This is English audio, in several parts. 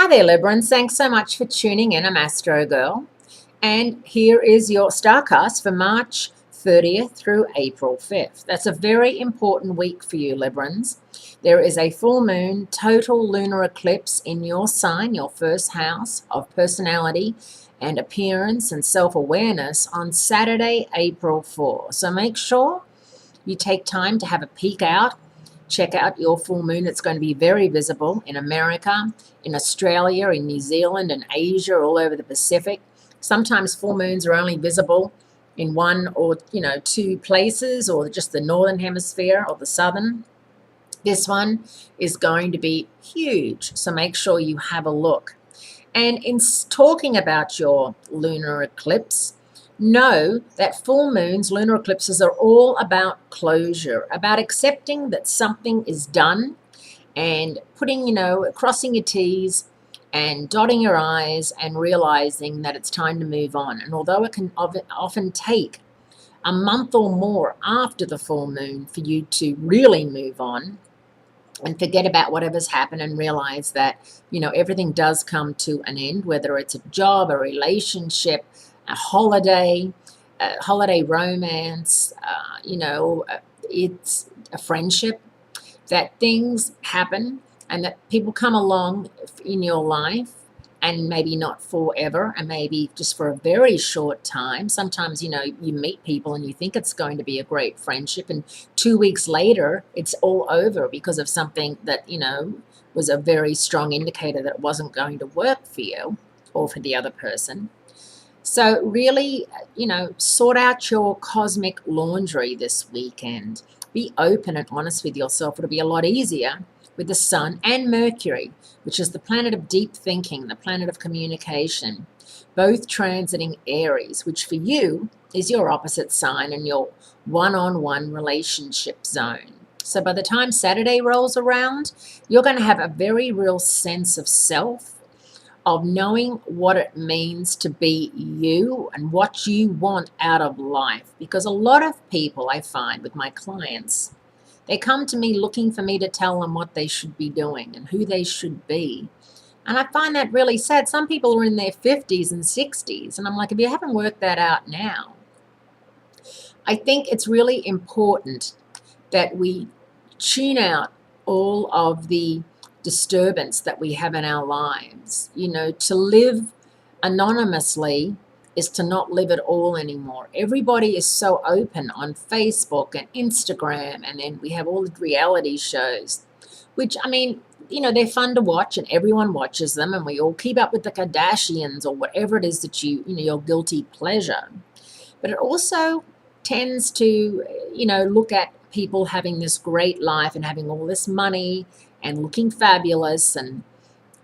Hi there, Librans. Thanks so much for tuning in. I'm Astrogirl, and here is your starcast for March 30th through April 5th. That's a very important week for you, Librans. There is a full moon, total lunar eclipse in your sign, your first house of personality and appearance and self-awareness on Saturday, April 4. So make sure you take time to have a peek out. Check out your full moon. It's going to be very visible in America, in Australia, in New Zealand, and Asia, all over the Pacific. Sometimes full moons are only visible in one or two places, or just the northern hemisphere or the southern. This one is going to be huge, so make sure you have a look. And in talking about your lunar eclipse, know that full moons, lunar eclipses are all about closure, about accepting that something is done and putting, crossing your T's and dotting your I's and realizing that it's time to move on. And although it can often take a month or more after the full moon for you to really move on and forget about whatever's happened and realize that, everything does come to an end, whether it's a job, a relationship, a holiday romance, it's a friendship, that things happen and that people come along in your life and maybe not forever and maybe just for a very short time. Sometimes, you meet people and you think it's going to be a great friendship, and 2 weeks later it's all over because of something that, was a very strong indicator that it wasn't going to work for you or for the other person. So really, sort out your cosmic laundry this weekend. Be open and honest with yourself. It'll be a lot easier with the Sun and Mercury, which is the planet of deep thinking, the planet of communication, both transiting Aries, which for you is your opposite sign and your one-on-one relationship zone. So by the time Saturday rolls around, you're going to have a very real sense of self, of knowing what it means to be you and what you want out of life. Because a lot of people, I find with my clients, they come to me looking for me to tell them what they should be doing and who they should be. And I find that really sad. Some people are in their 50s and 60s, and I'm like, if you haven't worked that out now, I think it's really important that we tune out all of the disturbance that we have in our lives. To live anonymously is to not live at all anymore. Everybody is so open on Facebook and Instagram, and then we have all the reality shows, which, they're fun to watch and everyone watches them, and we all keep up with the Kardashians or whatever it is that your guilty pleasure. But it also tends to, look at people having this great life and having all this money and looking fabulous and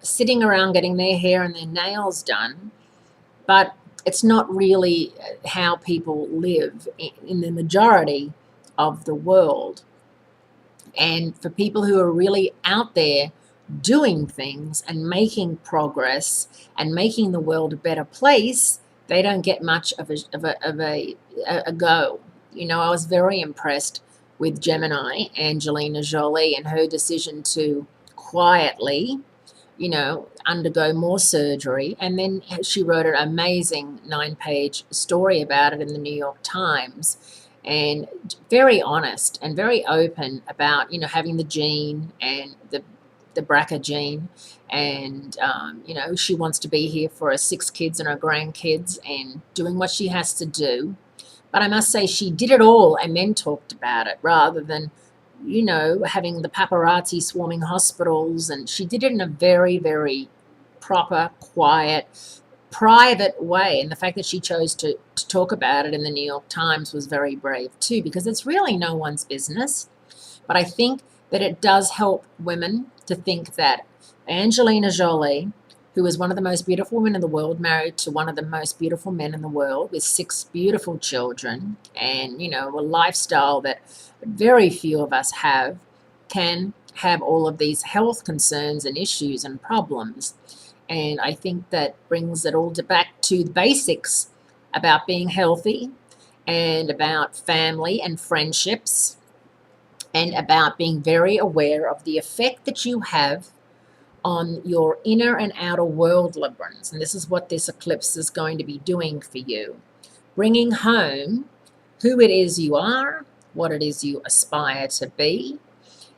sitting around getting their hair and their nails done. But it's not really how people live in the majority of the world. And for people who are really out there doing things and making progress and making the world a better place, they don't get much of a go. I was very impressed with Gemini, Angelina Jolie, and her decision to quietly, undergo more surgery. And then she wrote an amazing 9-page story about it in the New York Times, and very honest and very open about, having the gene and the BRCA gene. And, she wants to be here for her 6 kids and her grandkids and doing what she has to do. But I must say she did it all and then talked about it rather than, having the paparazzi swarming hospitals. And she did it in a very, very proper, quiet, private way. And the fact that she chose to talk about it in the New York Times was very brave too, because it's really no one's business. But I think that it does help women to think that Angelina Jolie, who is one of the most beautiful women in the world, married to one of the most beautiful men in the world with 6 beautiful children and, a lifestyle that very few of us have, can have all of these health concerns and issues and problems. And I think that brings it all back to the basics about being healthy and about family and friendships and about being very aware of the effect that you have on your inner and outer world, Librans. And this is what this eclipse is going to be doing for you. Bringing home who it is you are, what it is you aspire to be,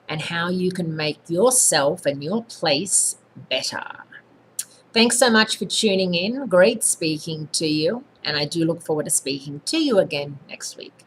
and how you can make yourself and your place better. Thanks so much for tuning in. Great speaking to you. And I do look forward to speaking to you again next week.